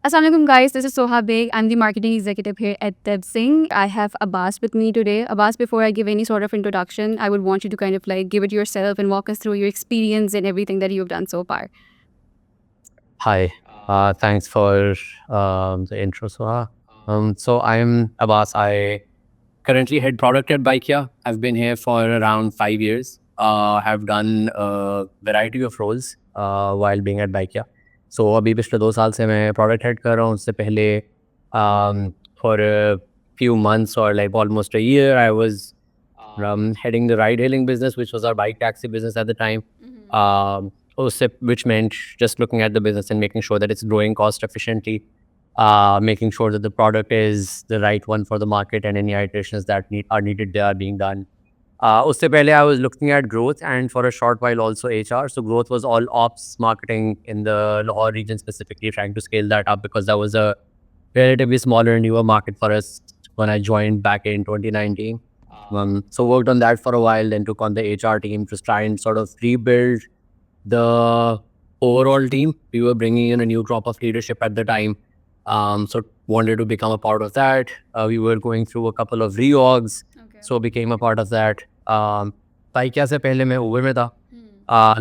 Assalamualaikum guys, this is Soha Beg. I'm the marketing executive here at Deb Singh. I have Abbas with me today. Abbas, before I give any sort of introduction, I would want you to kind of like give it yourself and walk us through your experience and everything that you've done so far. Hi, thanks for the intro, Soha. So I'm Abbas. I currently head product at Bikea. I've been here for around 5 years. Have done a variety of roles while being at Bikea. So अभी पिछले 2 साल से मैं product head कर रहा हूँ. उससे पहले for a few months or like almost a year, I was heading the ride-hailing business, which was our bike taxi business at the time. Which meant just looking at the business and making sure that it's growing cost efficiently, making sure that the product is the right one for the market and any iterations that are needed, they are being done. Usse pehle I was looking at growth and for a short while also HR. So growth was all ops marketing in the Lahore region specifically, trying to scale that up because that was a relatively smaller, newer market for us when I joined back in 2019. So worked on that for a while, then took on the HR team to try and sort of rebuild the overall team. We were bringing in a new crop of leadership at the time. So wanted to become a part of that. We were going through a couple of reorgs, so became a part of that. Bikea se pehle main Uber mein tha.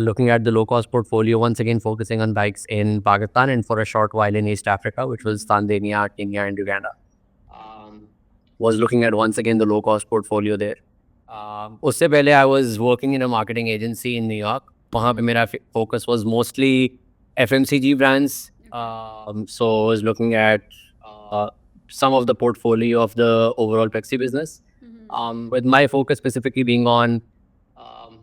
Looking at the low-cost portfolio, once again focusing on bikes in Pakistan and for a short while in East Africa, which was Tanzania, Kenya, and Uganda. Was looking at once again the low-cost portfolio there. Usse pehle I was working in a marketing agency in New York. वहाँ पे मेरा focus was mostly FMCG brands. So I was looking at some of the portfolio of the overall Pepsi business, with my focus specifically being on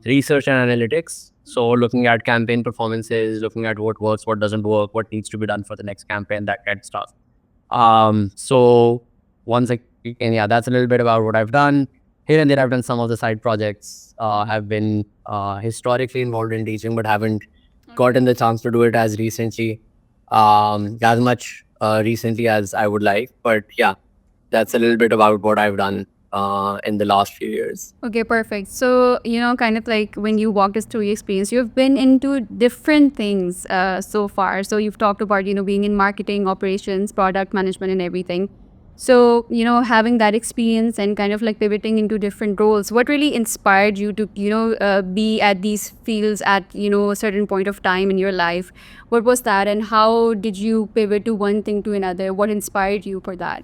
research and analytics. So looking at campaign performances, looking at what works, what doesn't work, what needs to be done for the next campaign, that kind of stuff. So once again, yeah, that's a little bit about what I've done. Here and there, I've done some of the side projects. Have been historically involved in teaching, but haven't gotten the chance to do it as recently, as much recently as I would like. But yeah, that's a little bit about what I've done in the last few years. Okay, perfect. So, kind of like when you walked us through your experience, you've been into different things so far. So, you've talked about, being in marketing, operations, product management, and everything. So, having that experience and kind of like pivoting into different roles, what really inspired you to, be at these fields at, a certain point of time in your life? What was that? And how did you pivot to one thing to another? What inspired you for that?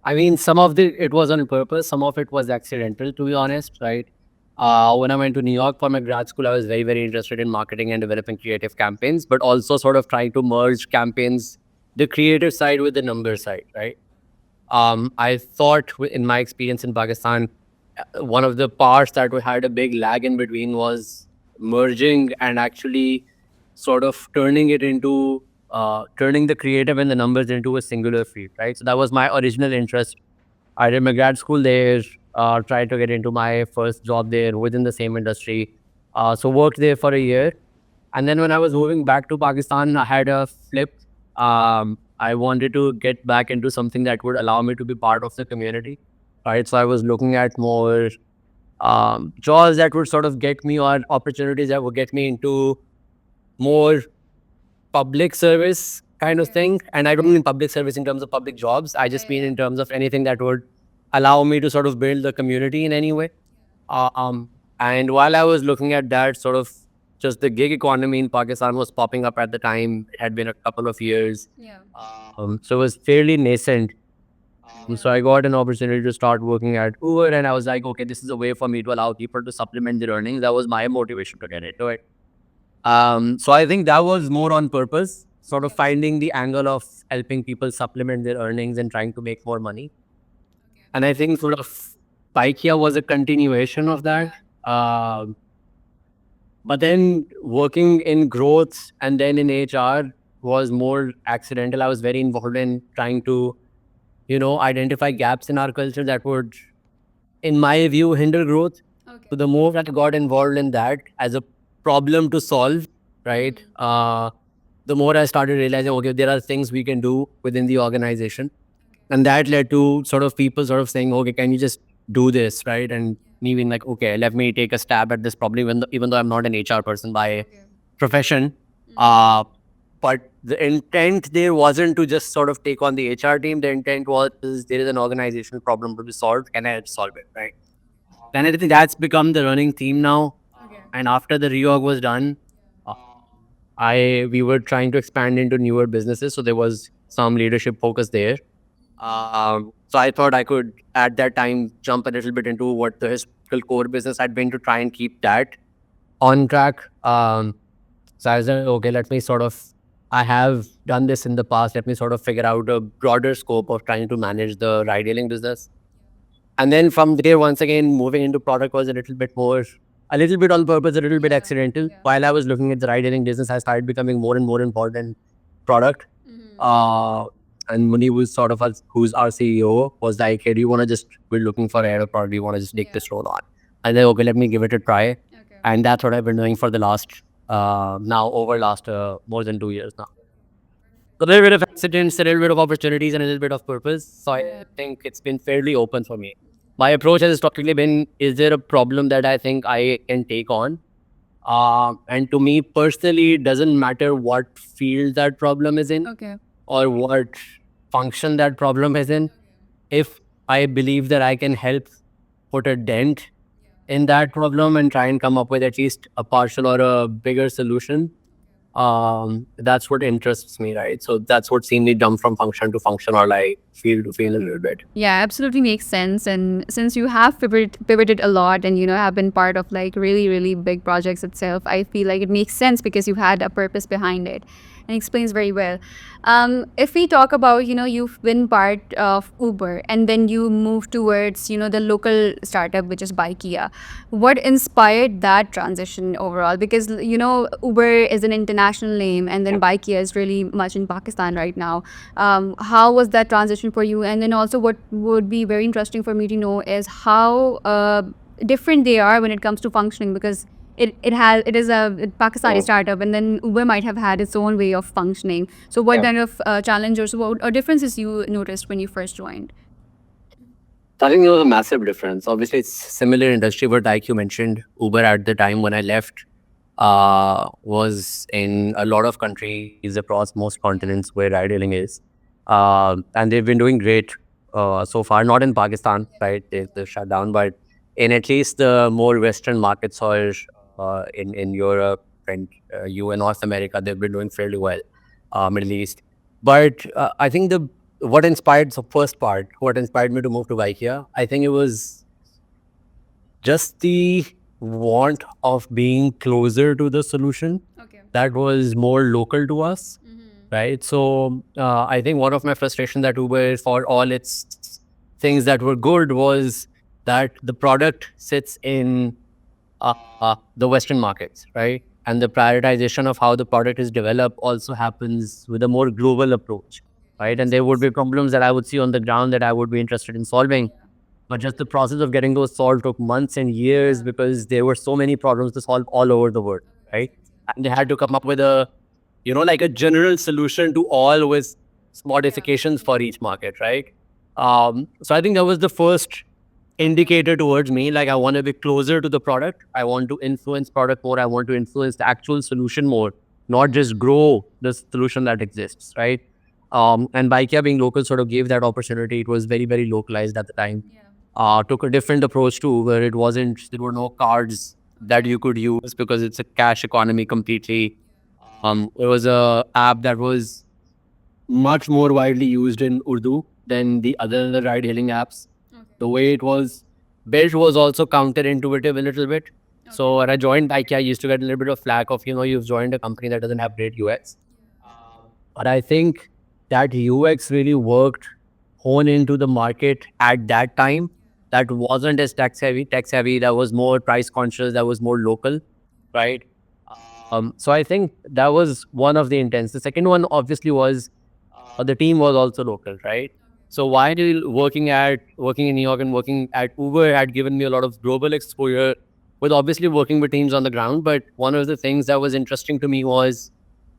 I mean, some of it was on purpose, some of it was accidental, to be honest, right? When I went to New York for my grad school, I was very, very interested in marketing and developing creative campaigns, but also sort of trying to merge campaigns, the creative side with the number side, right? I thought in my experience in Pakistan, one of the parts that we had a big lag in between was merging and actually sort of turning the creative and the numbers into a singular field, right? So that was my original interest. I did my grad school there, tried to get into my first job there within the same industry. So worked there for a year. And then when I was moving back to Pakistan, I had a flip. I wanted to get back into something that would allow me to be part of the community, right? So I was looking at more jobs that would sort of get me, or opportunities that would get me into more public service kind of thing. And I don't mean public service in terms of public jobs. I just mean in terms of anything that would allow me to sort of build the community in any way. And while I was looking at that, sort of just the gig economy in Pakistan was popping up at the time. It had been a couple of years. So it was fairly nascent. So I got an opportunity to start working at Uber, and I was like, okay, this is a way for me to allow people to supplement their earnings. That was my motivation to get into it. So I think that was more on purpose, sort of finding the angle of helping people supplement their earnings and trying to make more money. And I think sort of Bikea was a continuation of that. But then working in growth and then in HR was more accidental. I was very involved in trying to, identify gaps in our culture that would, in my view, hinder growth. So the more that I got involved in that as a problem to solve, right? The more I started realizing, okay, there are things we can do within the organization. And that led to sort of people sort of saying, okay, can you just do this, right? And me being like, okay, let me take a stab at this problem, even though I'm not an HR person by profession. Uh, but the intent there wasn't to just sort of take on the HR team. The intent was there is an organizational problem to be solved. Can I help solve it? Right. And I think that's become the running theme now. And after the reorg was done, uh, we were trying to expand into newer businesses. So there was some leadership focus there. So I thought I could at that time jump a little bit into what the historical core business had been to try and keep that on track. So I was like, okay, let me sort of, I have done this in the past. Let me sort of figure out a broader scope of trying to manage the ride hailing business. And then from there, once again, moving into product was a little bit on purpose, a little bit accidental. While I was looking at the ride hailing business, I started becoming more and more important product. And Muni was sort of who's our CEO, was like, hey, do you want to just, we're looking for a head of product, do you want to just take this role on? And then, okay, let me give it a try. And that's what I've been doing for the last, more than 2 years now. A little bit of accidents, a little bit of opportunities, and a little bit of purpose. So I think it's been fairly open for me. My approach has historically been, is there a problem that I think I can take on? And to me personally, it doesn't matter what field that problem is in or what function that problem is in. If I believe that I can help put a dent in that problem and try and come up with at least a partial or a bigger solution, that's what interests me, right? So that's what seen me jump from function to function or like field to field a little bit. Yeah, absolutely makes sense. And since you have pivoted a lot and, have been part of like really, really big projects itself, I feel like it makes sense because you've had a purpose behind it and explains very well. If we talk about, you've been part of Uber and then you moved towards, the local startup, which is Bikea. What inspired that transition overall? Because, Uber is an international name and then Bikea is really much in Pakistan right now. How was that transition for you? And then also what would be very interesting for me to know is how different they are when it comes to functioning, because it is a Pakistani startup and then Uber might have had its own way of functioning. So what kind of challenges or differences you noticed when you first joined? I think there was a massive difference. Obviously, it's similar industry, but like you mentioned, Uber at the time when I left was in a lot of countries across most continents where ride hailing is. And they've been doing great so far, not in Pakistan, right? They've shut down, but in at least the more Western markets or in Europe and North America, they've been doing fairly well, Middle East. But I think what inspired me to move to Bikea, I think it was just the want of being closer to the solution that was more local to us, right? So I think one of my frustrations that Uber, for all its things that were good, was that the product sits in the Western markets, right? And the prioritization of how the product is developed also happens with a more global approach, right? And there would be problems that I would see on the ground that I would be interested in solving. But just the process of getting those solved took months and years because there were so many problems to solve all over the world, right? And they had to come up with a general solution to all with modifications for each market, right? So I think that was the first indicator towards me. Like, I want to be closer to the product. I want to influence product more. I want to influence the actual solution more, not just grow the solution that exists, right? And Bikea being local sort of gave that opportunity. It was very, very localized at the time. Took a different approach too, where there were no cards that you could use because it's a cash economy completely. It was a app that was much more widely used in Urdu than the other ride hailing apps. The way it was built was also counterintuitive a little bit. So when I joined Bikea, I used to get a little bit of flack of, you've joined a company that doesn't have great UX. But I think that UX really worked hone into the market at that time. That wasn't as tech heavy, that was more price conscious, that was more local, right? So I think that was one of the intents. The second one obviously was the team was also local, right? So while working in New York and working at Uber had given me a lot of global exposure with obviously working with teams on the ground. But one of the things that was interesting to me was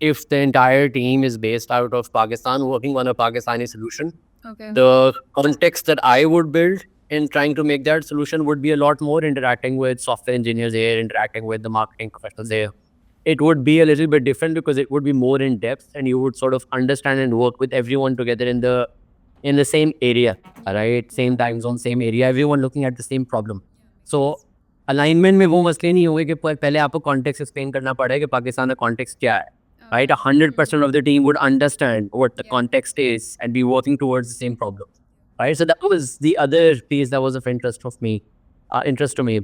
if the entire team is based out of Pakistan working on a Pakistani solution, the context that I would build in trying to make that solution would be a lot more interacting with software engineers here, interacting with the marketing professionals there. it would be a little bit different because it would be more in depth and you would sort of understand and work with everyone together in the same area, right? Same time zone, same area, everyone looking at the same problem. So alignment में वो मसले नहीं होंगे कि पहले आपको context explain करना पड़े कि पाकिस्तान का context क्या है, right? 100% of the team would understand what the context is and be working towards the same problem, right? So that was the other piece that was of interest to me.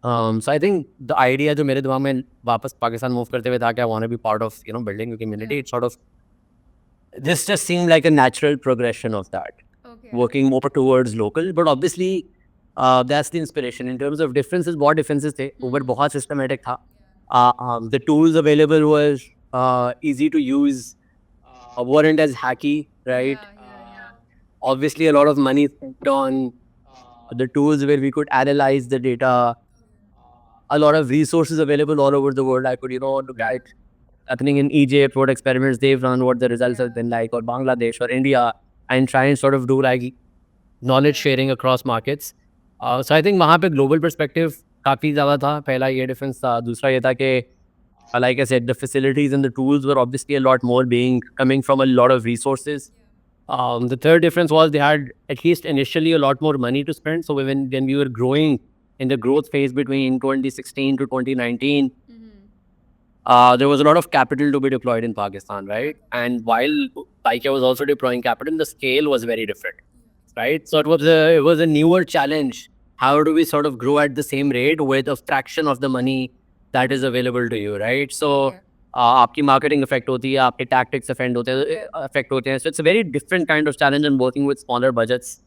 So I think the idea जो मेरे दिमाग में वापस Pakistan move करते हुए था कि I want to be part of building a community. It sort of this just seemed like a natural progression of that, working more towards local. But obviously, that's the inspiration. In terms of differences, बहुत differences थे. Uber बहुत systematic था. The tools available was easy to use, weren't as hacky, right? Obviously, a lot of money spent on the tools where we could analyze the data. A lot of resources available all over the world. I could, look at happening in Egypt, what experiments they've run, what the results have been like, or Bangladesh or India, and try and sort of do like knowledge sharing across markets. So I think वहाँ पे global perspective काफ़ी ज़्यादा था. पहला ये difference था. दूसरा ये था कि like I said, the facilities and the tools were obviously a lot more coming from a lot of resources. The third difference was they had at least initially a lot more money to spend. So when we were growing in the growth phase between 2016 to 2019, there was a lot of capital to be deployed in Pakistan, right? And while Paikia was also deploying capital, the scale was very different, right? So it was a newer challenge. How do we sort of grow at the same rate with a fraction of the money that is available to you, right? So आपकी marketing effect होती है, आपके tactics affect होते हैं. So it's a very different kind of challenge in working with smaller budgets,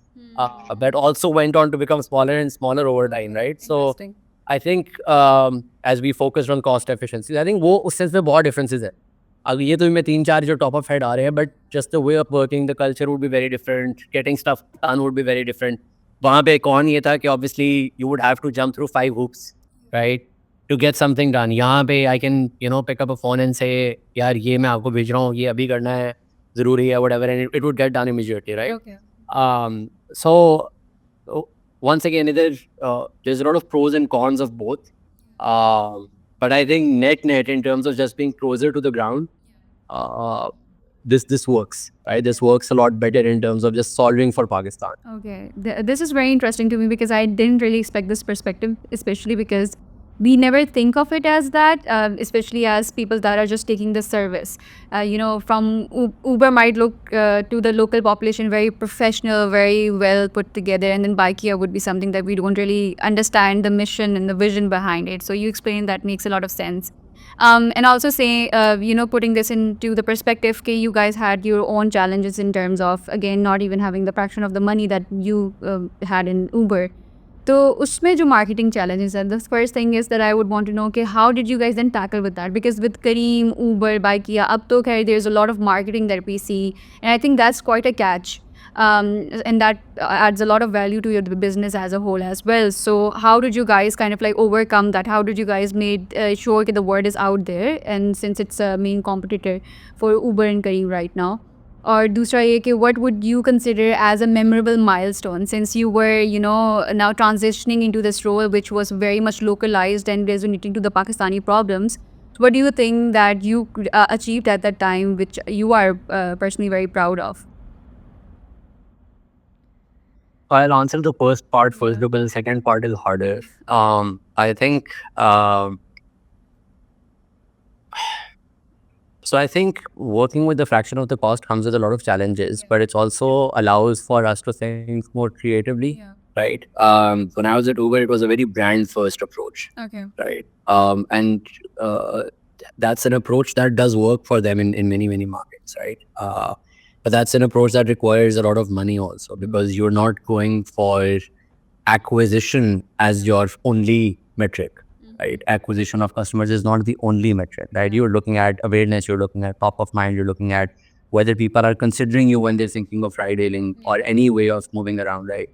but also went on to become smaller and smaller over time, right? So I think as we focused on cost efficiency, I think वो उस sense में बहुत differences है. अब ये तो मैं 3-4 जो top of head आ रहे हैं, but just the way of working, the culture would be very different. Getting stuff done would be very different. वहाँ पे कौन ये था कि obviously you would have to jump through 5 hoops, right, to get something done. यहाँ पे I can pick up a phone and say यार ये मैं आपको भेज रहा हूँ, ये अभी करना है, ज़रूरी है, whatever, and it would get done immediately, right? Okay. So once again, there's a lot of pros and cons of both. But I think net in terms of just being closer to the ground, this works, right? This works a lot better in terms of just solving for Pakistan. Okay, this is very interesting to me because I didn't really expect this perspective, especially because we never think of it as that, especially as people that are just taking the service. From Uber might look to the local population very professional, very well put together, and then Baikia would be something that we don't really understand the mission and the vision behind it. So you explain that makes a lot of sense. And also say, putting this into the perspective, okay, you guys had your own challenges in terms of, again, not even having the fraction of the money that you had in Uber. तो उसमें जो marketing challenges are, the first thing is that I would want to know, okay, how did you guys then tackle with that? Because with Careem, Uber, Baikia, अब तो खैर there's a lot of marketing that we see, and I think that's quite a catch. And that adds a lot of value to your business as a whole as well. So how did you guys kind of like overcome that? How did you guys made sure that the word is out there, and since it's a main competitor for Uber and Careem right now? Or दूसरा ये कि what would you consider as a memorable milestone since you were now transitioning into this role which was very much localized and resonating to the Pakistani problems? What do you think that you achieved at that time which you are personally very proud of? I'll answer the first part first because the second part is harder. I think so I think working with the fraction of the cost comes with a lot of challenges, but it also allows for us to think more creatively, right? When I was at Uber, it was a very brand first approach, Okay. right? And that's an approach that does work for them in many markets, right? But that's an approach that requires a lot of money also because you're not going for acquisition as your only metric, right? Acquisition of customers is not the only metric, right? You're looking at awareness, you're looking at top of mind, you're looking at whether people are considering you when they're thinking of ride hailing or any way of moving around, right?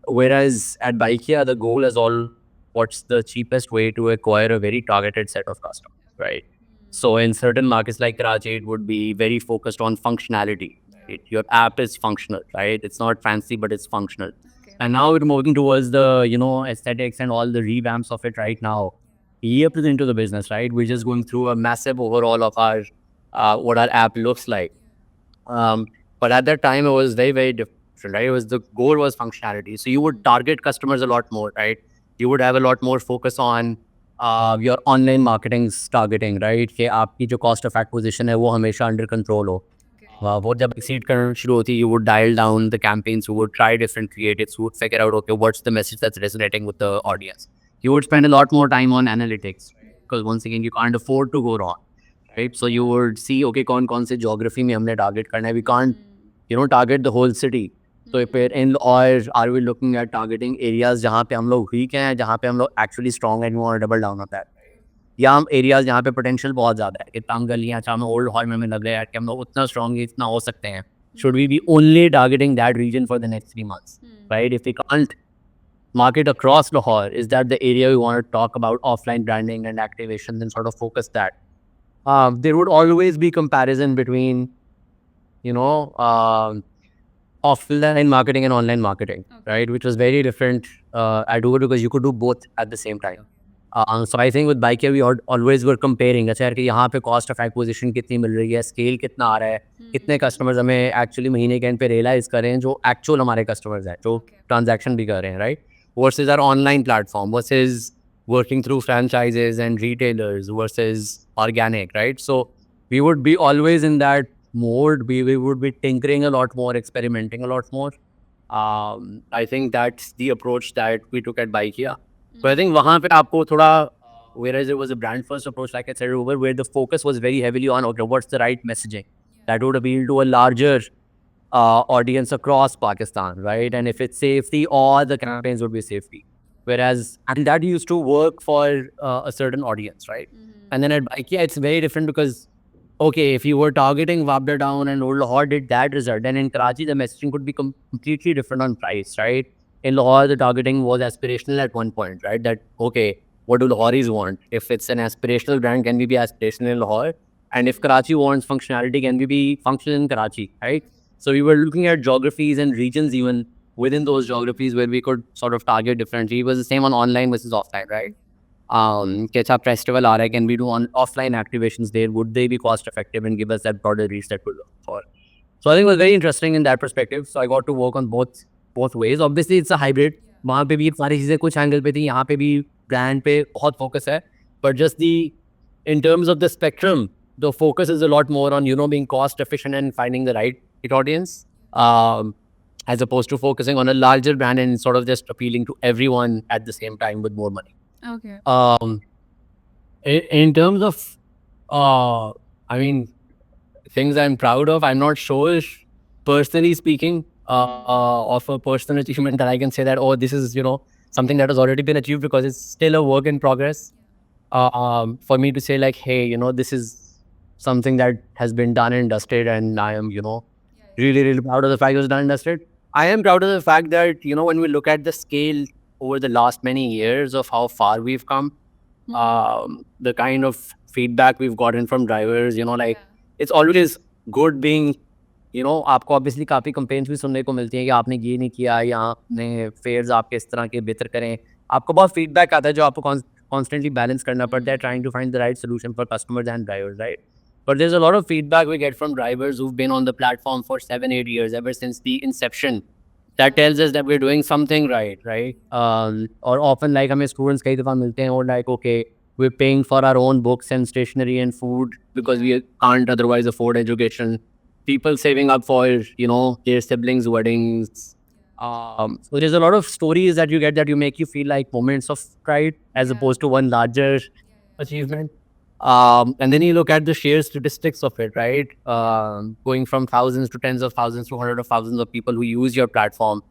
Whereas at Baikia, the goal is all what's the cheapest way to acquire a very targeted set of customers, right? So in certain markets like Karachi, it would be very focused on functionality. Right? Your app is functional, right? It's not fancy, but it's functional. And now we're moving towards the, aesthetics and all the revamps of it right now. years into the business, right? We're just going through a massive overhaul of our what our app looks like. But at that time, it was very, very different, right? It was the goal was functionality. So you would target customers a lot more, right? You would have a lot more focus on your online marketing's targeting, right? कि आपकी जो cost of acquisition है वो हमेशा under control हो. वो जब exceed करना शुरू होती, you would dial down the campaigns, you would try different creatives, you would figure out, okay, what's the message that's resonating with the audience. You would spend a lot more time on analytics, because once again, you can't afford to go wrong, right? So you would see, okay, कौन से geography में हमने target करना है. We can't, target the whole city. So if we're in, or are we looking at targeting areas जहाँ पे हम लोग weak हैं, जहाँ पे हम लोग actually strong हैं, and we want to double down on that. या हम एरियाज जहाँ पे पोटेंशियल बहुत ज़्यादा है कि तंग गलियाँ चाहे हमें ओल्ड हॉल में लग रहा है कि हम लोग उतना स्ट्रॉन्ग इतना हो सकते हैं. Should we be only targeting that region for the next 3 months, right? If we can't market across Lahore, is that the area we want to talk about offline branding and activation, then sort of focus that. There would always be comparison between, offline marketing and online marketing, right? Which was very different at Uber because you could do both at the same time. So I think with Bike we always were comparing, अच्छा यार कि यहाँ पे cost of acquisition कितनी मिल रही है, scale कितना आ रहा है, कितने customers हमें actually महीने के end पे realize कर रहे हैं जो actual हमारे customers हैं, जो transaction भी कर रहे हैं, right? Versus our online platform, versus working through franchises and retailers versus organic, right? So we would be always in that mode. We would be tinkering a lot more, experimenting a lot more. I think that's the approach that we took at Bikea. So I think वहाँ पे आपको थोड़ा, whereas it was a brand first approach, like I said, over where the focus was very heavily on, okay, what's the right messaging that would appeal to a larger audience across Pakistan, right? And if it's safety, all the campaigns would be safety. Whereas, and that used to work for a certain audience, right? And then at Bikea, it's very different because, okay, if you were targeting Wabda Down and Old Lahore did that result, then in Karachi, the messaging could be completely different on price, right? In Lahore, the targeting was aspirational at one point, right? That, okay, what do Lahoris want? If it's an aspirational brand, can we be aspirational in Lahore? And if Karachi wants functionality, can we be functional in Karachi, right? So we were looking at geographies and regions even within those geographies where we could sort of target differently. It was the same on online versus offline, right? Ketchup festival are can we do on offline activations there? Would they be cost effective and give us that broader reach that we're looking for? So I think it was very interesting in that perspective. So I got to work on both ways. Obviously, it's a hybrid. वहाँ पे भी सारी चीज़ें कुछ angle पे थी, यहाँ पे भी ब्रांड पे बहुत फोकस है. But just in terms of the spectrum, the focus is a lot more on being cost efficient and finding the right audience, as opposed to focusing on a larger brand and sort of just appealing to everyone at the same time with more money. Okay. In terms of, I mean, things I'm proud of, I'm not sure, personally speaking, of a personal achievement that I can say that, oh, this is, something that has already been achieved, because it's still a work in progress. For me to say like, hey, this is something that has been done and dusted, and I am, really, really proud of the fact it was done and dusted. I am proud of the fact that, when we look at the scale over the last many years of how far we've come, the kind of feedback we've gotten from drivers, like, it's always good being, आपको obviously काफ़ी complaints भी सुनने को मिलती हैं कि आपने ये नहीं किया, या आपने fares आपके इस तरह के बेहतर करें. आपको बहुत feedback आता है जो आपको constantly balance करना पड़ता है, trying to find the right solution for customers and drivers, right? But there's a lot of feedback we get from drivers who've been on the platform for 7-8 years, ever since the inception. That tells us that we're doing something right? Or often like हमें students कई दफ़ा मिलते हैं और like, okay, we're paying for our own books and stationery and food because we can't otherwise afford education. People saving up for, their siblings' weddings. So there's a lot of stories that you get that make you feel like moments of pride as opposed to one larger achievement. And then you look at the sheer statistics of it, right? Going from thousands to tens of thousands to hundreds of thousands of people who use your platform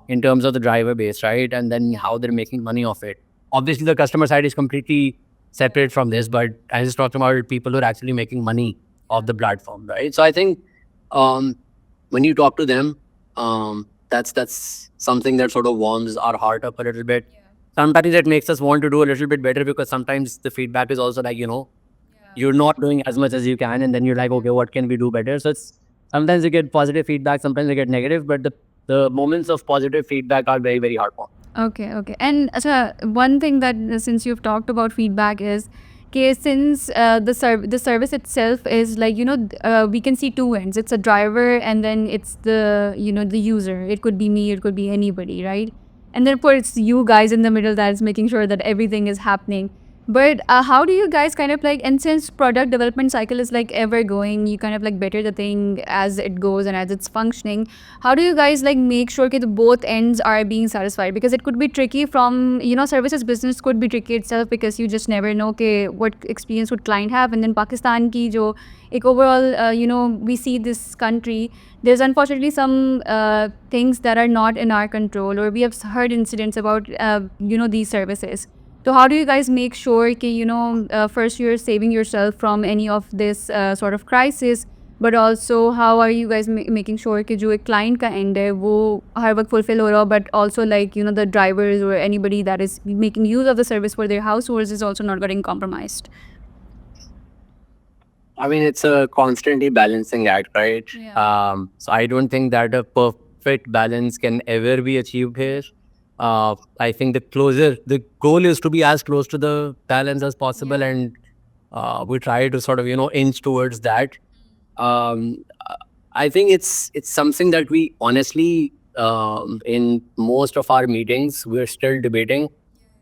in terms of the driver base, right? And then how they're making money off it. Obviously, the customer side is completely separate from this, but I just talked about people who are actually making money off the platform, right? So I think when you talk to them, that's something that sort of warms our heart up a little bit. Sometimes it makes us want to do a little bit better, because sometimes the feedback is also like, you're not doing as much as you can, and then you're like, okay, what can we do better? So it's sometimes you get positive feedback, sometimes you get negative, but the moments of positive feedback are very, very heartwarming. Okay, okay. And one thing that since you've talked about feedback is, okay, since the service itself is like, we can see two ends. It's a driver and then it's the user. It could be me, it could be anybody, right? And then of course it's you guys in the middle that's making sure that everything is happening. But how do you guys kind of like, and since product development cycle is like ever going, you kind of like better the thing as it goes and as it's functioning. How do you guys like make sure that both ends are being satisfied? Because it could be tricky from, services business could be tricky itself because you just never know okay, what experience would client have. And then Pakistan ki jo ek overall, we see this country, there's unfortunately some things that are not in our control, or we have heard incidents about, these services. So how do you guys make sure that, first you're saving yourself from any of this sort of crisis, but also how are you guys making sure that जो एक client का end है वो हर वक्त fulfill हो रहा हो, but also like, the drivers or anybody that is making use of the service for their households is also not getting compromised? I mean, it's a constantly balancing act, right? Yeah. So I don't think that a perfect balance can ever be achieved here. I think the goal is to be as close to the balance as possible, Yeah. and we try to sort of inch towards that. Um, I think it's something that we honestly, in most of our meetings, we're still debating.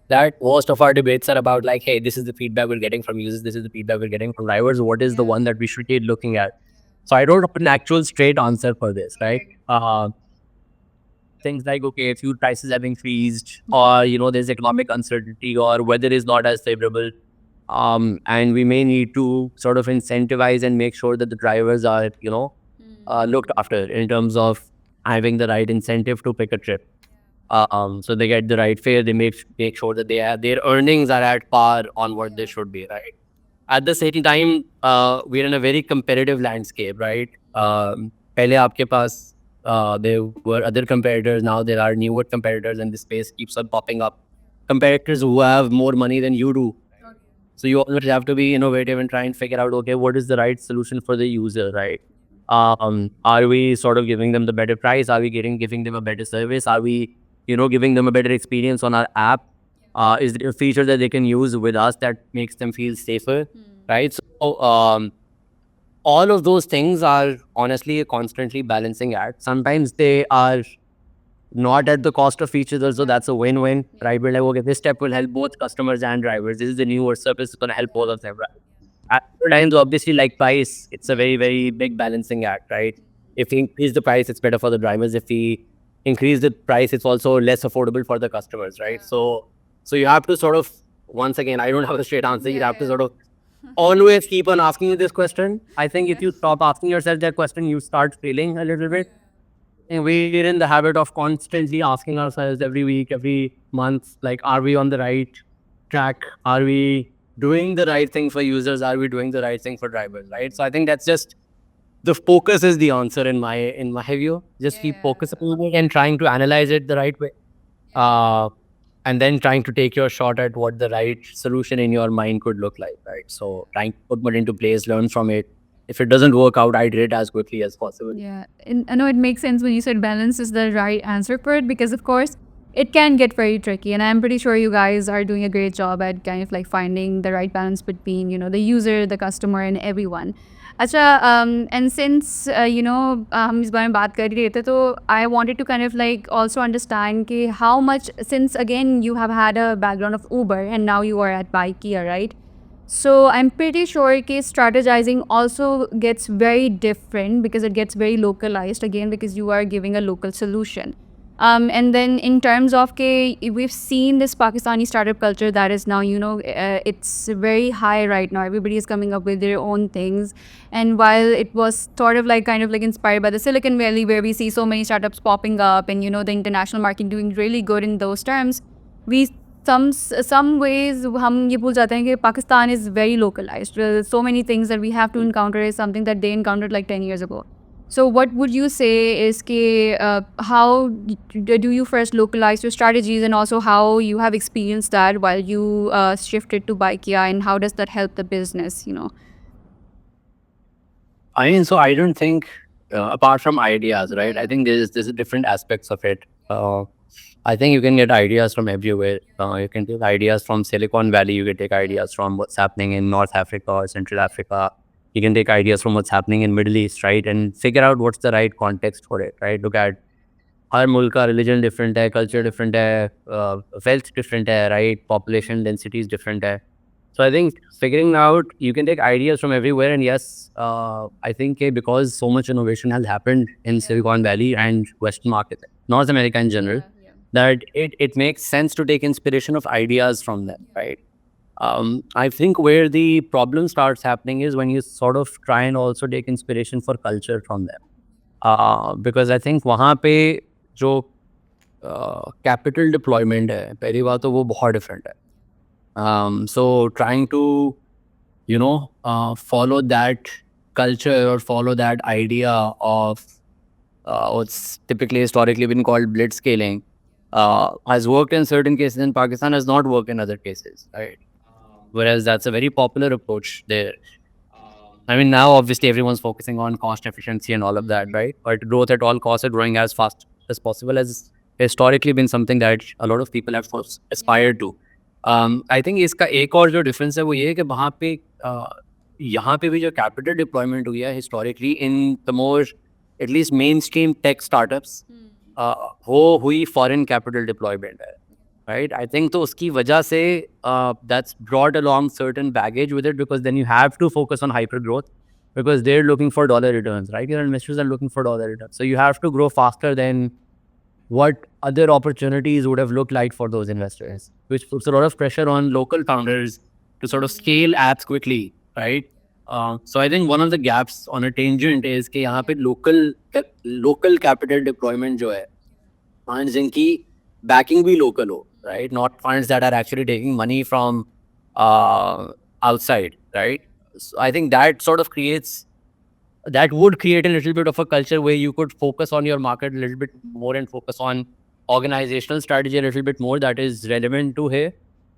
That most of our debates are about like, hey, this is the feedback we're getting from users, this is the feedback we're getting from drivers. What is the Yeah. one that we should be looking at? So I don't have an actual straight answer for this, right? Things like, okay, if fuel prices have increased, or there's economic uncertainty, or weather is not as favorable, and we may need to sort of incentivize and make sure that the drivers are looked after in terms of having the right incentive to pick a trip. So they get the right fare. They make sure that their earnings are at par on what they should be, right? At the same time, we're in a very competitive landscape, right? पहले आपके पास there were other competitors. Now there are newer competitors, and the space keeps on popping up. Competitors who have more money than you do. So you always have to be innovative and try and figure out, okay, what is the right solution for the user, right? Are we sort of giving them the better price? Are we giving them a better service? Are we, giving them a better experience on our app? Is there a feature that they can use with us that makes them feel safer, right? So all of those things are honestly a constantly balancing act. Sometimes they are not at the cost of each other, so that's a win-win, right? We're like, okay, this step will help both customers and drivers. This is the newer service, it's going to help both of them, right? At times, obviously, like price, it's a very, very big balancing act, right? If we increase the price, it's better for the drivers. If we increase the price, it's also less affordable for the customers, right? So you have to sort of, once again, I don't have a straight answer. You have to sort of always keep on asking you this question. I think if you stop asking yourself that question, you start failing a little bit. And we're in the habit of constantly asking ourselves every week, every month, like, are we on the right track? Are we doing the right thing for users? Are we doing the right thing for drivers? Right. So I think that's just the focus is the answer in my view. Just keep focusing on it and trying to analyze it the right way. And then trying to take your shot at what the right solution in your mind could look like, right? So trying to put it into place, learn from it. If it doesn't work out, iterate as quickly as possible. Yeah, and I know it makes sense when you said balance is the right answer for it, because of course it can get very tricky, and I'm pretty sure you guys are doing a great job at kind of like finding the right balance between the user, the customer, and everyone. अच्छा, and since हम इस बारे में बात कर ही रहे थे, तो I wanted to kind of like also understand कि how much, since again you have had a background of Uber and now you are at Bikea, right? So I'm pretty sure case strategizing also gets very different because it gets very localized again because you are giving a local solution. And then in terms of ke, we've seen this Pakistani startup culture that is now, it's very high right now. Everybody is coming up with their own things. And while it was sort of like kind of like inspired by the Silicon Valley where we see so many startups popping up and, the international market doing really good in those terms, we some ways हम ये भूल जाते हैं कि Pakistan is very localized. So many things that we have to encounter is something that they encountered like 10 years ago. So what would you say is how do you first localize your strategies, and also how you have experienced that while you shifted to Bikea, and how does that help the business, I mean, so I don't think, apart from ideas, right? I think there's different aspects of it. I think you can get ideas from everywhere. You can take ideas from Silicon Valley. You can take ideas from what's happening in North Africa or Central Africa. You can take ideas from what's happening in Middle East, right? And figure out what's the right context for it, right? Look at हर मुल्क का religion different है, culture different है, wealth different है, right? Population density is different है. So I think figuring out, you can take ideas from everywhere. And yes, I think because so much innovation has happened in Silicon Valley and Western market, North America in general, that it makes sense to take inspiration of ideas from them, right? I think where the problem starts happening is when you sort of try and also take inspiration for culture from them. Because I think वहाँ पे जो capital deployment है, पहली बात तो वो बहुत different है. So trying to, follow that culture or follow that idea of what's typically historically been called blitzscaling has worked in certain cases in Pakistan, has not worked in other cases, right? Whereas that's a very popular approach there. I mean, now obviously everyone's focusing on cost efficiency and all of that, right? But growth at all costs, or growing as fast as possible, has historically been something that a lot of people have aspired to. I think इसका एक और जो difference है वो ये है कि वहाँ पे यहाँ पे भी जो कैपिटल डिप्लॉयमेंट हुई है historically in the more at least mainstream tech startups वो हुई फॉरेन कैपिटल डिप्लॉयमेंट है, राइट? आई थिंक तो उसकी वजह से that's brought along certain baggage with it, because then you have to focus on hyper growth because they're looking for dollar returns, right? Your investors are looking for dollar returns. So you have to grow faster than what other opportunities would have looked like for those investors, which puts a lot of pressure on local founders to sort of scale apps quickly, right? So I think one of the gaps on a tangent is कि यहाँ पे local capital deployment जो है, funds जिनकी backing भी local हो, right? Not funds that are actually taking money from outside, right? So I think that sort of that would create a little bit of a culture where you could focus on your market a little bit more and focus on organizational strategy a little bit more that is relevant to here.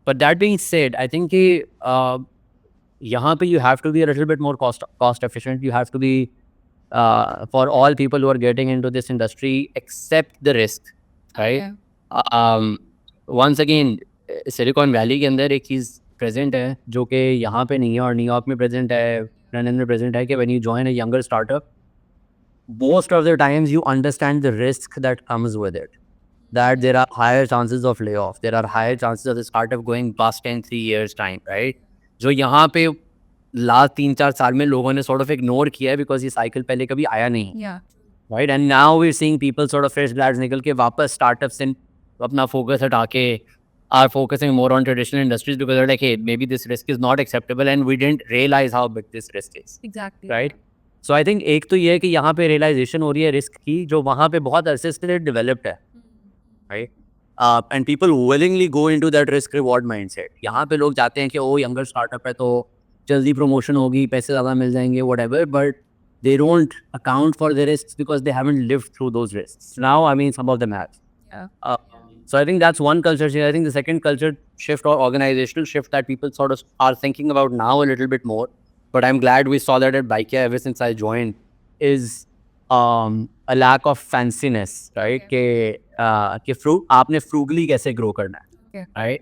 But that being said, I think यहाँ पे you have to be a little bit more cost efficient. You have to be for all people who are getting into this industry, accept the risk, right? Once again, Silicon Valley के अंदर एक चीज़ present है जो कि यहाँ पे नहीं है और न्यूयॉर्क में present है, लंदन में present है कि when you join a younger startup, most of the times you understand the risk that comes with it. That there are higher chances of layoff, there are higher chances of the startup going bust in 3 years time, right? जो यहाँ पे last 3-4 साल में लोगों ने sort of ignore किया है because ये cycle पहले कभी आया नहीं, right? And now we're seeing people sort of fresh grads निकल के वापस startups in अपना focus हटा के are focusing more on traditional industries because they're like, hey, maybe this risk is not acceptable and we didn't realize how big this risk is. Exactly. Right? So I think एक तो ये है कि यहाँ पे realization हो रही है risk की जो वहाँ पे बहुत अरसे से developed है, right? And people willingly go into that risk reward mindset. यहाँ पे लोग जाते हैं कि ओ younger startup है तो जल्दी promotion होगी, पैसे ज़्यादा मिल जाएंगे, whatever, but they don't account for the risks because they haven't lived through those risks. Now, I mean, some of them have. Yeah. So I think that's one culture shift. I think the second culture shift or organizational shift that people sort of are thinking about now a little bit more, but I'm glad we saw that at Bikea ever since I joined, is a lack of fanciness, right? कि आपने frugally कैसे grow करना है, right?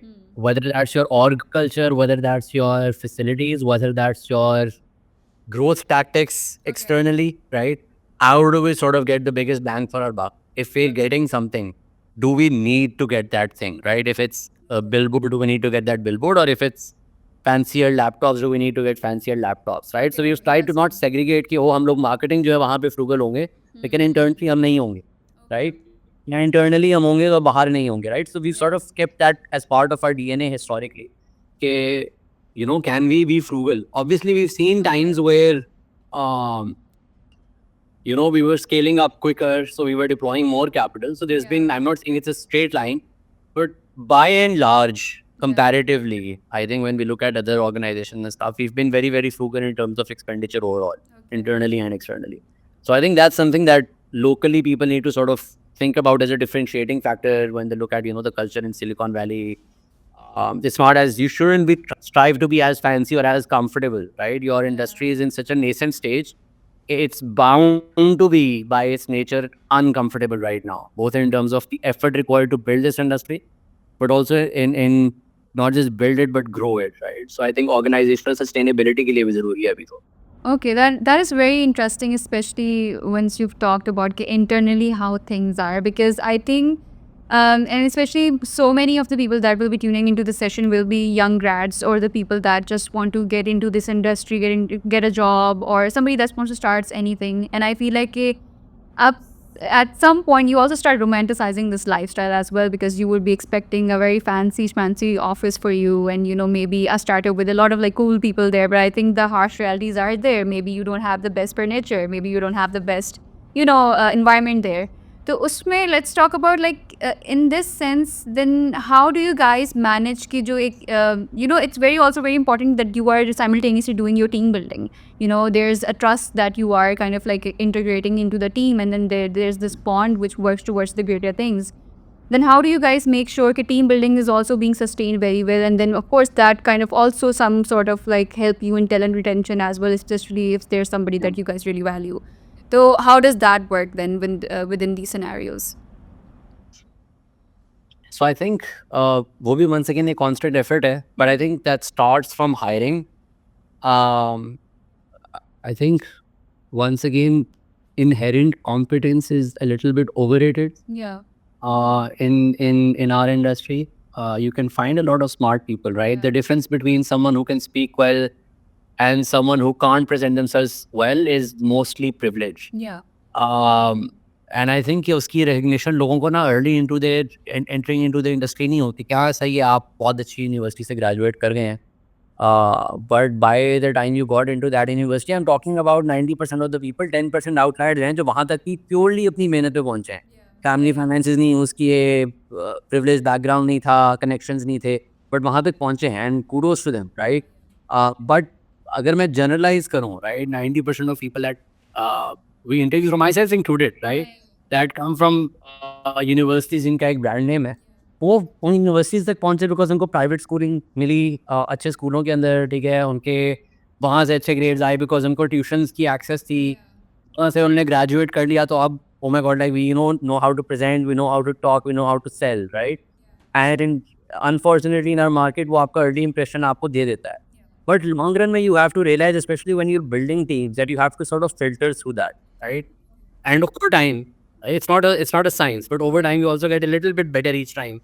Whether that's your org culture, whether that's your facilities, whether that's your growth tactics externally, right? How do we sort of get the biggest bang for our buck? If we're getting something, do we need to get that thing, right? If it's a billboard, do we need to get that billboard? Or if it's fancier laptops, do we need to get fancier laptops, right? So we've tried to not segregate कि हम लोग marketing जो है वहाँ पे frugal होंगे, लेकिन internally हम नहीं होंगे, right? या internally हम होंगे तो बाहर नहीं होंगे, right? So we've sort of kept that as part of our DNA historically. कि can we be frugal? Obviously, we've seen times where we were scaling up quicker, so we were deploying more capital. So there's been, I'm not saying it's a straight line, but by and large, comparatively, I think when we look at other organizations and stuff, we've been very, very frugal in terms of expenditure overall, internally and externally. So I think that's something that locally people need to sort of think about as a differentiating factor when they look at, the culture in Silicon Valley. It's not as, you shouldn't strive to be as fancy or as comfortable, right? Your industry is in such a nascent stage it's bound to be by its nature uncomfortable right now, both in terms of the effort required to build this industry, but also in not just build it but grow it, right? So I think organizational sustainability के लिए भी जरूरी है अभी तो. Okay, that is very interesting, especially once you've talked about internally how things are, because I think, and especially so many of the people that will be tuning into the session will be young grads or the people that just want to get into this industry, get a job, or somebody that wants to start anything. And I feel like up at some point you also start romanticizing this lifestyle as well, because you would be expecting a very fancy office for you, and maybe a startup with a lot of like cool people there. But I think the harsh realities are there. Maybe you don't have the best furniture, maybe you don't have the best environment there. So usme, let's talk about like in this sense, then how do you guys manage ki jo ek, it's very also very important that you are simultaneously doing your team building. There's a trust that you are kind of like integrating into the team, and then there's this bond which works towards the greater things. Then how do you guys make sure that team building is also being sustained very well, and then of course that kind of also some sort of like help you in talent retention as well, especially if there's somebody that you guys really value. So how does that work then within these scenarios? So I think वो भी once again a constant effort है, but I think that starts from hiring. Um, I think once again inherent competence is a little bit overrated. Yeah. In our industry, you can find a lot of smart people, right? The difference between someone who can speak well and someone who can't present themselves well is mostly privilege. Yeah. And I think कि उसकी recognition लोगों को ना early into their entering into the industry नहीं होती. क्या सही है आप बहुत अच्छी यूनिवर्सिटी से graduate कर गए हैं. But by the time you got into that university, I'm talking about 90% of the people, 10% outliers हैं जो वहाँ तक की purely अपनी मेहनत पे पहुँचे हैं. फैमिली फाइनेंसेस नहीं यूज़ किए, प्रिविलेज बैकग्राउंड नहीं था, कनेक्शंस नहीं थे, बट वहाँ तक पहुँचे हैं and kudos to them, right? But अगर मैं जनरलाइज करूँ, right, 90% of people that we interview, from myself included, right, that come from universities जिनका एक ब्रांड नेम है, वो उन यूनिवर्सिटीज़ तक पहुँचे बिकॉज उनको प्राइवेट स्कूलिंग मिली, अच्छे स्कूलों के अंदर, ठीक है, उनके वहाँ से अच्छे ग्रेड्स आए बिकॉज उनको ट्यूशन्स की एक्सेस थी, वहाँ से उन्होंने ग्रेजुएट कर लिया. तो अब oh my god, like we know how to present, we know how to talk, we know how to sell, right? And unfortunately in our market वो आपका early impression आपको दे देता है. But long run में you have to realize, especially when you're building teams, that you have to sort of filter through that, right? And over time, it's not a science, but over time you also get a little bit better each time.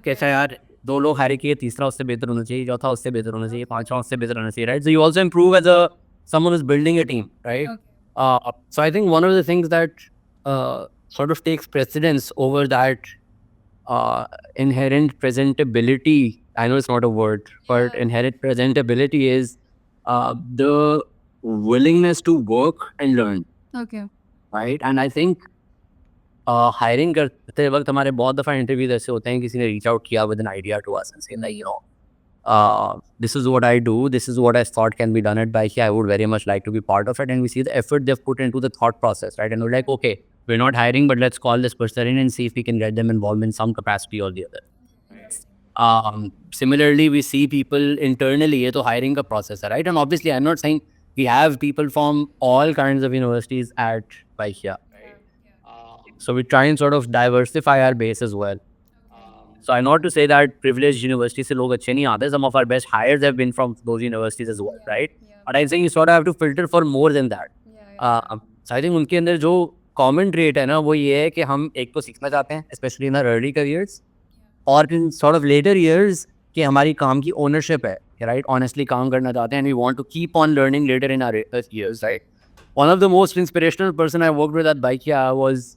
कैसा यार, दो लोग हारे किए, तीसरा उससे बेहतर होना चाहिए, चौथा उससे बेहतर होना चाहिए, पांचवा उससे बेहतर होना चाहिए, right? So you also improve as someone who's building a team, right? So I think one of the things that sort of takes precedence over that inherent presentability. I know it's not a word, but inherent presentability is the willingness to work and learn. Okay. Right? And I think hiring करते वक्त हमारे बहुत दफ़ा interviews ऐसे होते हैं, किसी ने रीच आउट किया with an idea to us and saying like, this is what I do, this is what I thought can be done at Bike. I would very much like to be part of it. And we see the effort they've put into the thought process, right? And we're like, okay, we're not hiring, but let's call this person in and see if we can get them involved in some capacity or the other. Similarly, we see people internally, ये तो hiring का process है, right? And obviously, I'm not saying we have people from all kinds of universities at Bike. So we try and sort of diversify our base as well. So I'm not to say that privileged universities से लोग अच्छे नहीं आते. Some of our best hires have been from those universities as well, right? But I'm saying you sort of have to filter for more than that. So I think उनके अंदर जो common trait है ना, वो ये है कि हम एक तो सीखना चाहते हैं, especially in our early careers, और in sort of later years कि हमारी काम की ownership है, right? Honestly काम करना चाहते हैं, and we want to keep on learning later in our years, right? One of the most inspirational person I worked with at Baikia was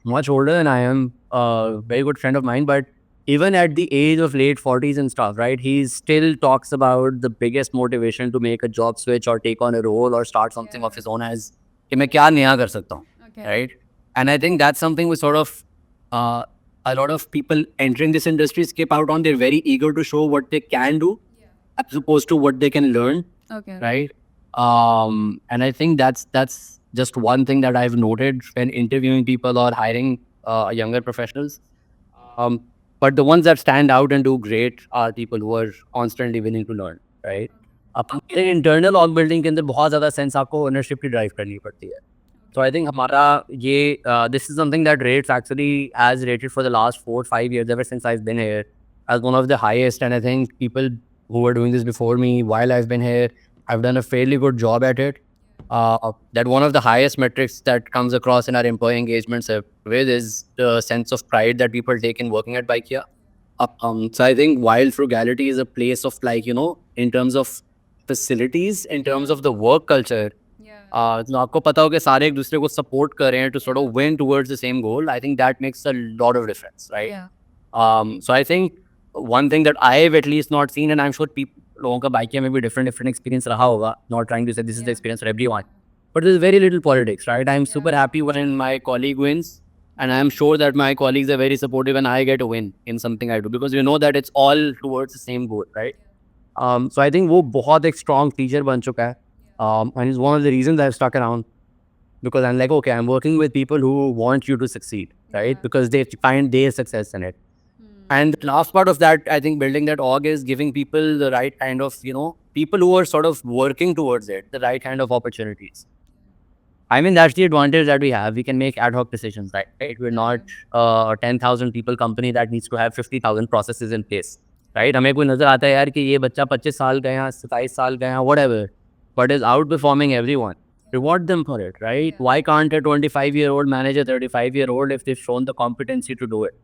much older than I am, a very good friend of mine, but even at the age of late 40s and stuff, right, he still talks about the biggest motivation to make a job switch or take on a role or start something of his own as कि मैं क्या नया कर सकता हूँ, right? And I think that's something we sort of a lot of people entering this industry skip out on. They're very eager to show what they can do as opposed to what they can learn, right? And I think that's just one thing that I've noted when interviewing people or hiring younger professionals. But the ones that stand out and do great are people who are constantly willing to learn, right? अपने internal org building के अंदर बहुत ज़्यादा sense आपको ownership की drive करनी पड़ती है. So I think हमारा ये this is something that rates actually has rated for the last 4-5 years ever since I've been here as one of the highest, and I think people who were doing this before me while I've been here, I've done a fairly good job at it. That one of the highest metrics that comes across in our employee engagement survey is the sense of pride that people take in working at Bikea. So I think while frugality is a place of like, in terms of facilities, in terms of the work culture, तो आपको पता हो कि सारे एक दूसरे को support कर रहे हैं to sort of win towards the same goal. I think that makes a lot of difference, right? So I think one thing that I've at least not seen, and I'm sure people लोगों का बाइकिया में भी different experience रहा होगा. Not trying to say this is the experience for everyone, but there's very little politics, right? I'm super happy when my colleague wins, and I'm sure that my colleagues are very supportive when I get a win in something I do, because you know that it's all towards the same goal, right? So I think वो बहुत एक strong feature बन चुका है. And it's one of the reasons I've stuck around, because I'm like, okay, I'm working with people who want you to succeed, right? Because they find their success in it. And the last part of that, I think building that org is giving people the right kind of, people who are sort of working towards it, the right kind of opportunities. I mean, that's the advantage that we have. We can make ad hoc decisions, right? We're not a 10,000 people company that needs to have 50,000 processes in place, right? हमें कोई नजर आता है यार कि ये बच्चा 25 साल का है या 27 साल का है, whatever, but is outperforming everyone. Reward them for it, right? Why can't a 25-year-old manage a 35-year-old if they've shown the competency to do it,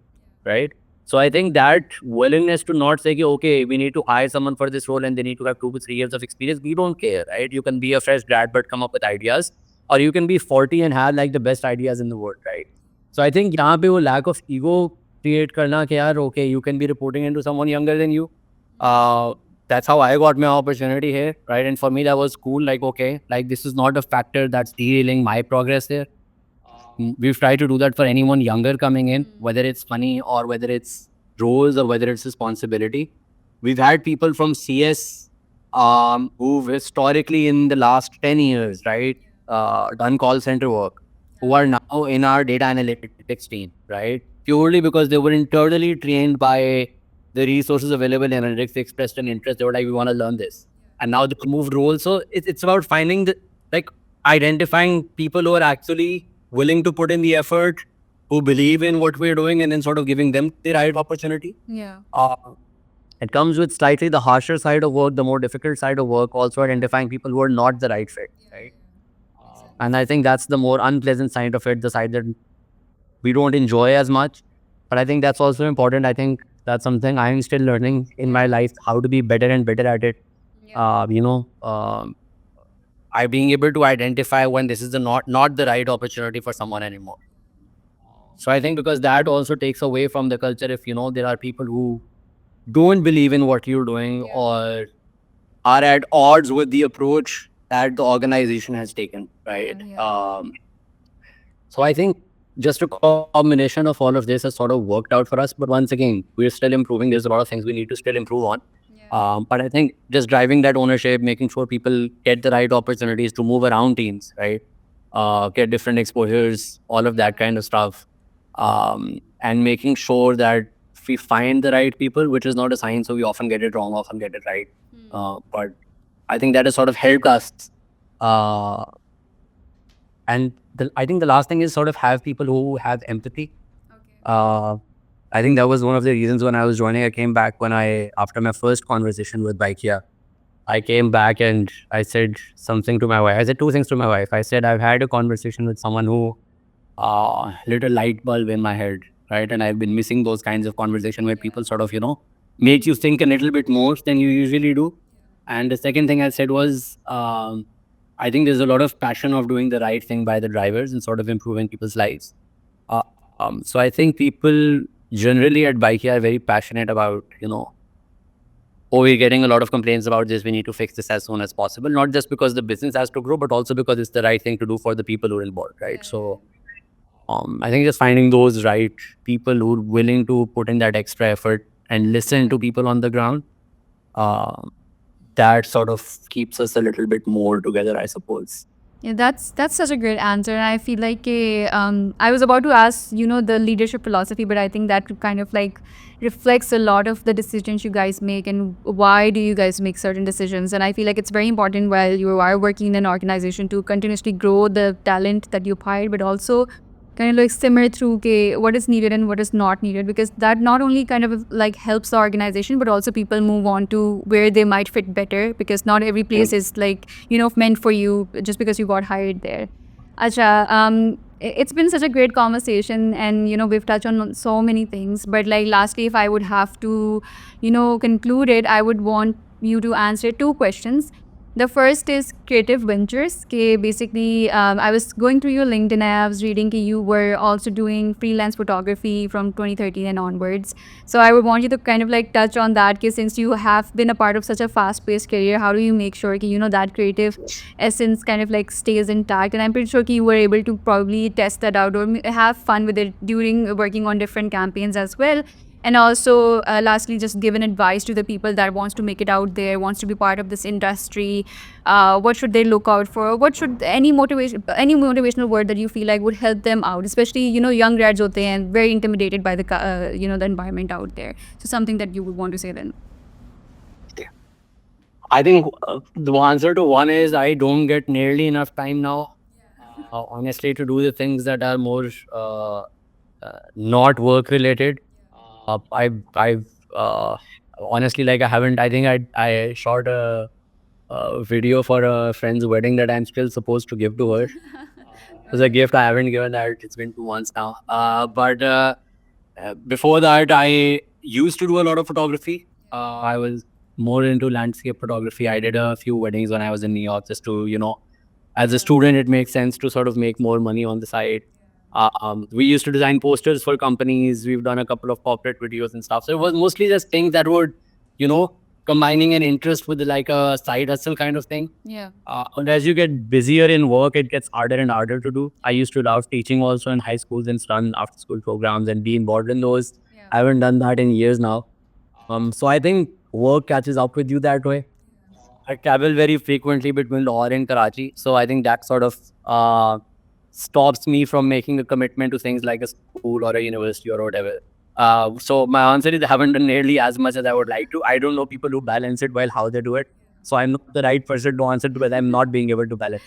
right? So I think that willingness to not say, okay, we need to hire someone for this role and they need to have 2 to 3 years of experience. We don't care, right? You can be a fresh grad but come up with ideas, or you can be 40 and have like the best ideas in the world, right? So I think यहाँ पे वो lack of ego create करना कि यार, okay, you can be reporting into someone younger than you. That's how I got my opportunity here, right? And for me, that was cool. Like, okay, like this is not a factor that's derailing my progress here. We've tried to do that for anyone younger coming in, whether it's money or whether it's roles or whether it's responsibility. We've had people from CS who've historically in the last 10 years, right, done call center work, who are now in our data analytics team, right? Purely because they were internally trained by the resources available in analytics. They expressed an interest. They were like, we want to learn this. And now they moved roles. So it's about finding like identifying people who are actually willing to put in the effort, who believe in what we're doing, and then sort of giving them the right opportunity. Yeah. It comes with slightly the harsher side of work, the more difficult side of work, also identifying people who are not the right fit, right? And I think that's the more unpleasant side of it, the side that we don't enjoy as much. But I think that's also important. I think that's something I'm still learning in my life, how to be better and better at it. I being able to identify when this is not the right opportunity for someone anymore. So I think because that also takes away from the culture if there are people who don't believe in what you're doing or are at odds with the approach that the organization has taken, right? So I think just a combination of all of this has sort of worked out for us. But once again, we're still improving. There's a lot of things we need to still improve on. But I think just driving that ownership, making sure people get the right opportunities to move around teams, right? Get different exposures, all of that kind of stuff. And making sure that we find the right people, which is not a science, so we often get it wrong, often get it right. But I think that has sort of helped us. And I think the last thing is sort of have people who have empathy. I think that was one of the reasons when I was joining. I came back after my first conversation with Bikea, I came back and I said something to my wife. I said two things to my wife. I said, I've had a conversation with someone who lit a light bulb in my head, right? And I've been missing those kinds of conversation where people sort of, make you think a little bit more than you usually do. And the second thing I said was, I think there's a lot of passion of doing the right thing by the drivers and sort of improving people's lives. So I think people generally at Bikea are very passionate about, we're getting a lot of complaints about this. We need to fix this as soon as possible. Not just because the business has to grow, but also because it's the right thing to do for the people who are involved, right? So I think just finding those right people who are willing to put in that extra effort and listen to people on the ground, that sort of keeps us a little bit more together, I suppose. Yeah, that's such a great answer, and I feel like I was about to ask, the leadership philosophy, but I think that kind of like reflects a lot of the decisions you guys make and why do you guys make certain decisions. And I feel like it's very important while you are working in an organization to continuously grow the talent that you've hired, but also kind of like simmer through okay, what is needed and what is not needed, because that not only kind of like helps the organization, but also people move on to where they might fit better, because not every place is like meant for you just because you got hired there. Acha, it's been such a great conversation, and we've touched on so many things, but like lastly, if I would have to conclude it, I would want you to answer two questions. The first is creative ventures. Okay, basically, I was going through your LinkedIn and I was reading that you were also doing freelance photography from 2013 and onwards. So I would want you to kind of like touch on that, because since you have been a part of such a fast-paced career, how do you make sure that creative essence kind of like stays intact? And I'm pretty sure you were able to probably test that out or have fun with it during working on different campaigns as well. And also lastly, just give an advice to the people that wants to make it out there, wants to be part of this industry. What should they look out for? What should any motivational word that you feel like would help them out, especially young grads hote hain and very intimidated by the the environment out there. So something that you would want to say then. I think the answer to one is I don't get nearly enough time now, honestly, to do the things that are more not work related. I've honestly, like, I haven't. I think I shot a video for a friend's wedding that I'm still supposed to give to her. As a gift, I haven't given that. It's been 2 months now. But before that, I used to do a lot of photography. I was more into landscape photography. I did a few weddings when I was in New York, just to, as a student, it makes sense to sort of make more money on the side. We used to design posters for companies. We've done a couple of corporate videos and stuff. So it was mostly just things that would, combining an interest with like a side hustle kind of thing. Yeah. And as you get busier in work, it gets harder and harder to do. I used to love teaching also in high schools and run after school programs and be involved in those. Yeah. I haven't done that in years now. So I think work catches up with you that way. I travel very frequently between Lahore and Karachi. So I think that sort of stops me from making a commitment to things like a school or a university or whatever. So my answer is I haven't done nearly as much as I would like to. I don't know people who balance it well, how they do it. So I'm not the right person to answer to, but I'm not being able to balance.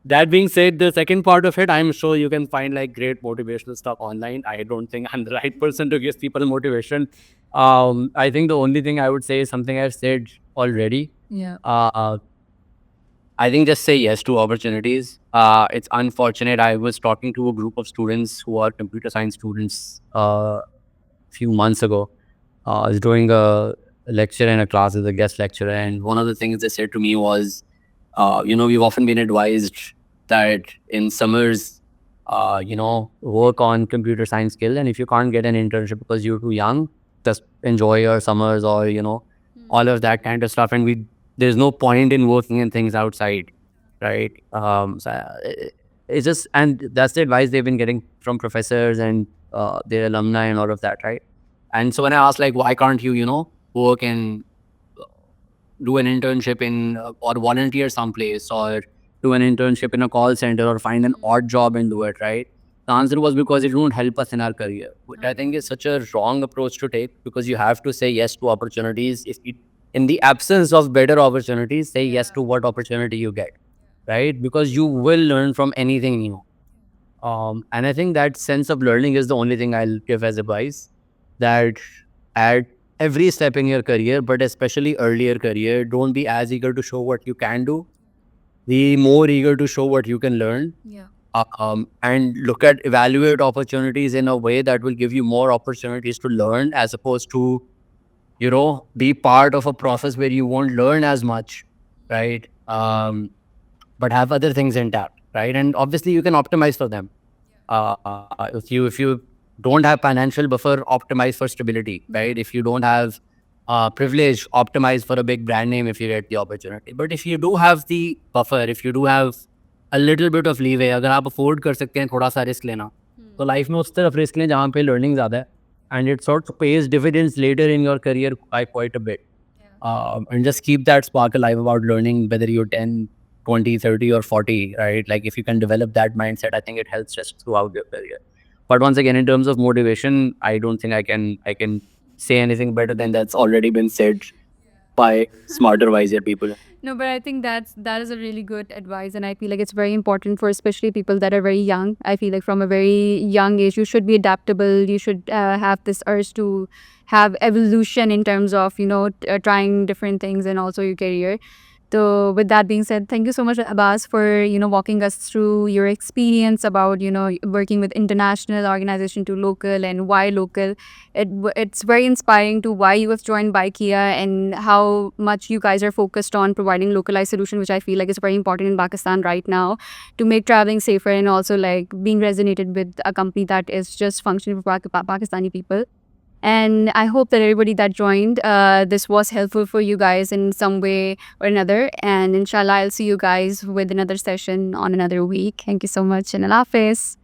That being said, the second part of it, I'm sure you can find like great motivational stuff online. I don't think I'm the right person to give people motivation. I think the only thing I would say is something I've said already. Yeah. I think just say yes to opportunities. It's unfortunate. I was talking to a group of students who are computer science students a few months ago. I was doing a lecture in a class as a guest lecturer, and one of the things they said to me was, we've often been advised that in summers, work on computer science skill, and if you can't get an internship because you're too young, just enjoy your summers or all of that kind of stuff. And there's no point in working in things outside, right? It's just, and that's the advice they've been getting from professors and their alumni and all of that, right? And so when I asked, like, why can't you, work and do an internship in or volunteer someplace or do an internship in a call center or find an odd job and do it, right? The answer was because it won't help us in our career, which I think is such a wrong approach to take, because you have to say yes to opportunities. In the absence of better opportunities, say yes to what opportunity you get, right? Because you will learn from anything new. And I think that sense of learning is the only thing I'll give as advice, that at every step in your career, but especially earlier career, don't be as eager to show what you can do. Be more eager to show what you can learn. Yeah. And evaluate opportunities in a way that will give you more opportunities to learn, as opposed to, be part of a process where you won't learn as much, right? But have other things intact, right? And obviously you can optimize for them. If you don't have financial buffer, optimize for stability, right? If you don't have privilege, optimize for a big brand name if you get the opportunity. But if you do have the buffer, if you do have a little bit of leeway, अगर आप afford कर सकते हैं थोड़ा सा risk लेना, तो life में उस तरफ risk लें जहाँ पे learning ज़्यादा है, and it sort of pays dividends later in your career by quite a bit. And just keep that spark alive about learning, whether you're 10, 20, 30 or 40, right? Like if you can develop that mindset, I think it helps just throughout your career. But once again, in terms of motivation, I don't think I can say anything better than that's already been said by smarter, wiser people. No, but I think that is a really good advice, and I feel like it's very important for especially people that are very young. I feel like from a very young age, you should be adaptable. You should have this urge to have evolution in terms of trying different things and also your career. So with that being said, thank you so much, Abbas, for walking us through your experience about working with international organization to local and why local. It's very inspiring to why you have joined Baikia and how much you guys are focused on providing localized solution, which I feel like is very important in Pakistan right now to make traveling safer and also like being resonated with a company that is just functioning for Pakistani people. And I hope that everybody that joined, this was helpful for you guys in some way or another. And inshallah, I'll see you guys with another session on another week. Thank you so much, and Allah Hafiz.